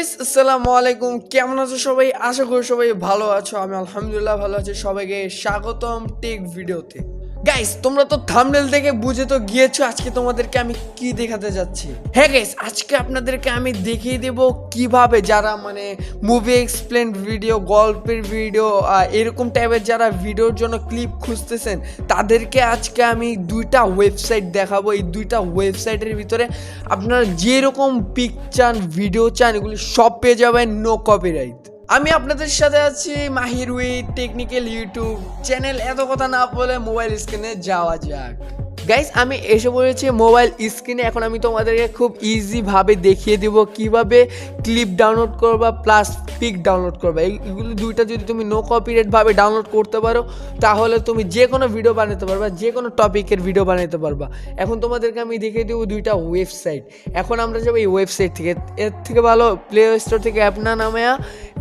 Guys আসসালামু আলাইকুম, কেমন আছো সবাই? আশা করি সবাই ভালো আছো। আমি আলহামদুলিল্লাহ ভালো আছি। সবাইকে স্বাগতম টেক ভিডিওতে। গাইস, তোমরা তো থাম্বনেল দেখে বুঝে তো গিয়েছো আজকে তোমাদেরকে আমি কি দেখাতে যাচ্ছি। হ্যাঁ গাইস, আজকে আপনাদেরকে আমি দেখিয়ে দেব কিভাবে যারা মুভি এক্সপ্লেন ভিডিও, গল্পের ভিডিও, এরকম টাইপের যারা ভিডিওর জন্য ক্লিপ খুঁজতেছেন তাদেরকে আজকে আমি দুইটা ওয়েবসাইট দেখাবো। এই দুইটা ওয়েবসাইটের ভিতরে আপনারা যেরকম পিক চান, ভিডিও চান, এগুলি সব পেয়ে যাবেন, নো কপিরাইট। আমি আপনাদের সাথে আছি মাহির উইথ টেকনিক্যাল ইউটিউব চ্যানেল। এত কথা না বলে মোবাইল স্ক্রিনে যাওয়া যাক। গাইস, আমি এসে পড়েছি মোবাইল স্ক্রিনে। এখন আমি তোমাদেরকে খুব ইজিভাবে দেখিয়ে দিব কিভাবে ক্লিপ ডাউনলোড করবা প্লাস পিক ডাউনলোড করবা। এইগুলো দুইটা যদি তুমি নো কপিরাইটভাবে ডাউনলোড করতে পারো তাহলে তুমি যে কোনো ভিডিও বানাতে পারবা, যে কোনো টপিকের ভিডিও বানাতে পারবা। এখন তোমাদেরকে আমি দেখিয়ে দেবো দুইটা ওয়েবসাইট। এখন আমরা যাবো এই ওয়েবসাইট থেকে। এর থেকে ভালো প্লে স্টোর থেকে অ্যাপ না নামায়া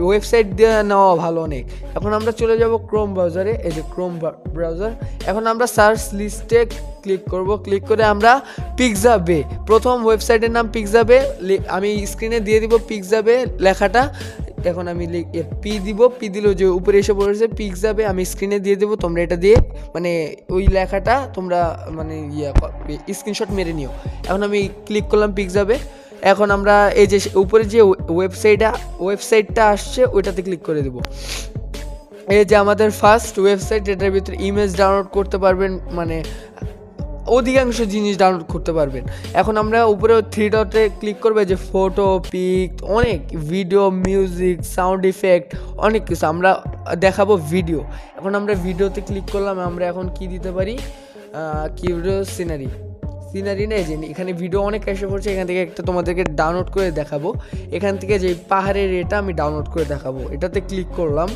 ওয়েবসাইট দিয়ে নেওয়া ভালো অনেক। এখন আমরা চলে যাব ক্রোম ব্রাউজারে। এই যে ক্রোম ব্রাউজার। এখন আমরা সার্চ লিস্টে ক্লিক করব। ক্লিক করে আমরা পিক্সাবে, প্রথম ওয়েবসাইটের নাম পিক্সাবে, আমি স্ক্রিনে দিয়ে দিব পিক্সাবে লেখাটা। এখন আমি পি দিব, পি দিল যে উপরে এসে পড়েছে পিক্সাবে, আমি স্ক্রিনে দিয়ে দেবো। তোমরা এটা দিয়ে ওই লেখাটা তোমরা স্ক্রিনশট মেরে নিও। এখন আমি ক্লিক করলাম পিক্সাবে। এখন আমরা এই যে উপরে যে ওয়েবসাইটটা আসছে ওইটাতে ক্লিক করে দেবো। এই যে আমাদের ফার্স্ট ওয়েবসাইট, এটার ভিতরে ইমেজ ডাউনলোড করতে পারবেন, অধিকাংশ জিনিস ডাউনলোড করতে পারবেন। এখন আমরা উপরে 3 ডটে ক্লিক করবে, যে ফটো, পিক, অনেক ভিডিও, মিউজিক, সাউন্ড ইফেক্ট, অনেক কিছু আমরা দেখাবো ভিডিও। এখন আমরা ভিডিওতে ক্লিক করলাম। আমরা এখন কি দিতে পারি, কি ভিডিও, সিনারি নেই যে এখানে ভিডিও অনেক এসে পড়ছে। এখান থেকে একটা তোমাদেরকে ডাউনলোড করে দেখাবো। এখান থেকে যে পাহাড়ের এটা আমি ডাউনলোড করে দেখাবো। এটাতে ক্লিক করলাম,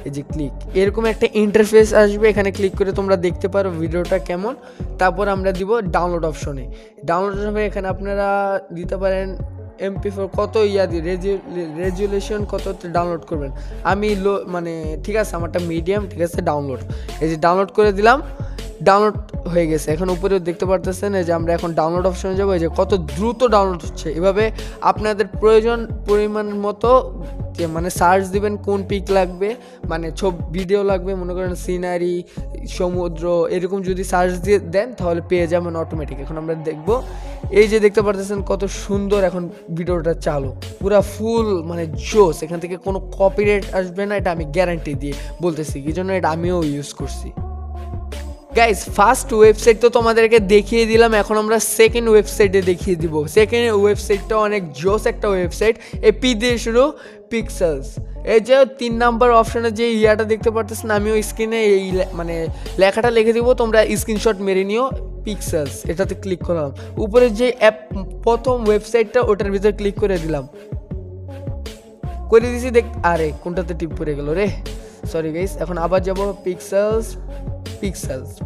এই যে ক্লিক, এরকম একটা ইন্টারফেস আসবে। এখানে ক্লিক করে তোমরা দেখতে পারো ভিডিওটা কেমন। তারপর আমরা দিব ডাউনলোড অপশনে। ডাউনলোড অপশনে এখানে আপনারা দিতে পারেন MP4 কত রেজুলেশন কততে ডাউনলোড করবেন। আমি ঠিক আছে, আমারটা মিডিয়াম, ঠিক আছে, ডাউনলোড। এই যে ডাউনলোড করে দিলাম, ডাউনলোড হয়ে গেছে। এখন উপরে দেখতে পারতেছেন যে আমরা এখন ডাউনলোড অপশনে যাবো। এই যে কত দ্রুত ডাউনলোড হচ্ছে। এভাবে আপনাদের প্রয়োজন পরিমাণ মতো সার্চ দিবেন কোন পিক লাগবে, ভিডিও লাগবে, মনে করেন সিনারি, সমুদ্র, এরকম যদি সার্চ দিয়ে দেন তাহলে পেয়ে যাবেন অটোমেটিক। এখন আমরা দেখবো, এই যে দেখতে পারতেছেন কত সুন্দর এখন ভিডিওটা চালু, পুরা ফুল জোস। এখান থেকে কোনো কপিরাইট আসবে না, এটা আমি গ্যারান্টি দিয়ে বলতেছি, এই জন্য এটা আমিও ইউজ করছি। গাইস, ফার্স্ট ওয়েবসাইট তো তোমাদেরকে দেখিয়ে দিলাম। এখন আমরা সেকেন্ড ওয়েবসাইটে দেখিয়ে দিব। সেকেন্ড ওয়েবসাইটটা অনেক জোস একটা ওয়েবসাইট। এই পি দিয়ে শুরু, পিক্সেলস। এই যে 3 নাম্বার অপশানে যে ইয়াটা দেখতে পারতেছেন, আমি ওই স্ক্রিনে এই লেখাটা লিখে দিব, তোমরা স্ক্রিনশট মেরে নিও। পিক্সেলস, এটাতে ক্লিক করলাম। উপরে যে অ্যাপ প্রথম ওয়েবসাইটটা ওটার ভিতরে ক্লিক করে দিলাম, করে দিয়েছি। আরে কোনটাতে টিপ করে গেল রে, সরি গাইস। এখন আবার যাব পিক্সেলস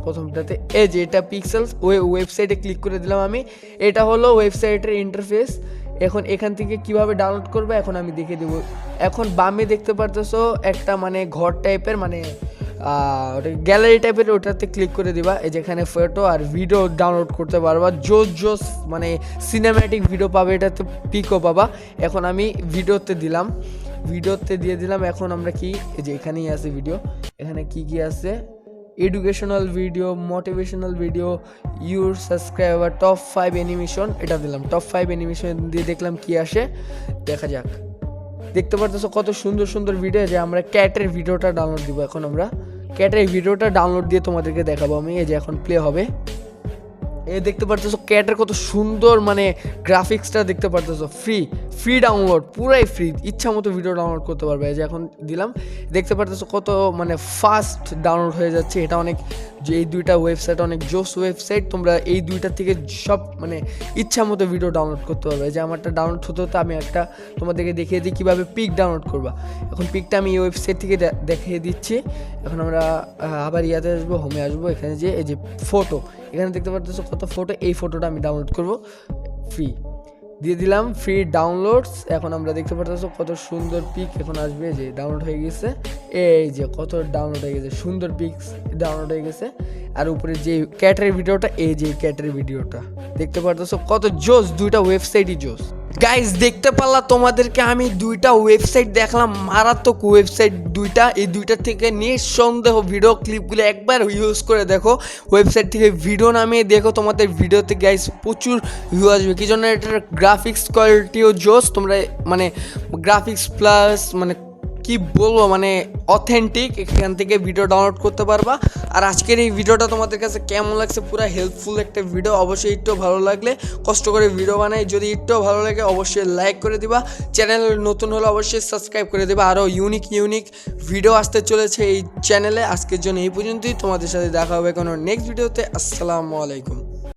প্রথমটাতে। এই যে এটা পিক্সেলস, ওই ওয়েবসাইটে ক্লিক করে দিলাম আমি। এটা হলো ওয়েবসাইটের ইন্টারফেস। এখন এখান থেকে কিভাবে ডাউনলোড করবে এখন আমি দেখিয়ে দেবো। এখন বামে দেখতে পারতেছো একটা ঘর টাইপের, ওটা গ্যালারি টাইপের, ওটাতে ক্লিক করে দিবা। এই যেখানে ফটো আর ভিডিও ডাউনলোড করতে পারবা, জোস সিনেম্যাটিক ভিডিও পাবে, এটাতে পিকও পাবা। এখন আমি ভিডিওতে দিয়ে দিলাম। এখন আমরা কি, এই যে এখানেই আছে ভিডিও, এখানে কি আছে, educational video, motivational video, your subscriber, top 5 animation, এটা দিলাম। টপ 5 অ্যানিমেশন দিয়ে দেখলাম কি আসে, দেখা যাক। দেখতে পারতেছো কত সুন্দর সুন্দর ভিডিও। যে আমরা ক্যাটের ভিডিওটা ডাউনলোড দিব। এখন আমরা ক্যাটের ভিডিওটা ডাউনলোড দিয়ে তোমাদেরকে দেখাবো আমি। এই যে এখন প্লে হবে। দেখতে পারতেছো ক্যাটের কত সুন্দর গ্রাফিক্সটা দেখতে পারতেছো। ফ্রি ডাউনলোড, পুরাই ফ্রি, ইচ্ছা মতো ভিডিও ডাউনলোড করতে পারবে। এই যে এখন দিলাম, দেখতে পারতেছো কত ফাস্ট ডাউনলোড হয়ে যাচ্ছে। এটা অনেক, যে এই দুইটা ওয়েবসাইট অনেক জোস ওয়েবসাইট। তোমরা এই দুইটা থেকে সব ইচ্ছা মতো ভিডিও ডাউনলোড করতে পারবে। যে আমারটা ডাউনলোড হতে আমি একটা তোমাদেরকে দেখিয়ে দিই কীভাবে পিক ডাউনলোড করবা। এখন পিকটা আমি এই ওয়েবসাইট থেকে দেখিয়ে দিচ্ছি। এখন আমরা আবার ইয়াতে আসবো, হোমে আসবো। এখানে যে এই যে ফটো, এখানে দেখতে পারতেছো কত ফটো। এই ফটোটা আমি ডাউনলোড করব, ফ্রি দিয়ে দিলাম, ফ্রি ডাউনলোডস। এখন আমরা দেখতে পারতেছো কত সুন্দর পিক এখন আসবে। যে ডাউনলোড হয়ে গেছে, এই যে কত ডাউনলোড হয়ে গেছে, সুন্দর পিক্স ডাউনলোড হয়ে গেছে। আর উপরে যে ক্যাটের ভিডিওটা, এই যে ক্যাটের ভিডিওটা দেখতে পারতেছো কত জোস, দুইটা ওয়েবসাইটই জোস। গাইজ দেখতে পারলা তোমাদেরকে আমি দুইটা ওয়েবসাইট দেখলাম, মারাত্মক ওয়েবসাইট দুইটা। এই দুইটা থেকে নিঃসন্দেহ ভিডিও ক্লিপগুলো একবার ইউজ করে দেখো, ওয়েবসাইট থেকে ভিডিও নামিয়ে দেখো, তোমাদের ভিডিওতে গাইজ প্রচুর ভিউ আসবে। কি জন্য এটার গ্রাফিক্স কোয়ালিটিও জোস, তোমরা মানে গ্রাফিক্স প্লাস মানে কি বলবো মানে অথেন্টিক, এখান থেকে ভিডিও ডাউনলোড করতে পারবা। আর আজকের এই ভিডিওটা তোমাদের কাছে কেমন লাগছে, পুরো হেল্পফুল একটা ভিডিও। অবশ্যই একটু ভালো লাগলে কষ্ট করে ভিডিও বানাই, যদি একটু ভালো লাগে অবশ্যই লাইক করে দিবা, চ্যানেল নতুন হলে অবশ্যই সাবস্ক্রাইব করে দিবা। আরও ইউনিক ভিডিও আসতে চলেছে এই চ্যানেলে। আজকের জন্য এই পর্যন্তই, তোমাদের সাথে দেখা হবে কোনো নেক্সট ভিডিওতে। আসসালামু আলাইকুম।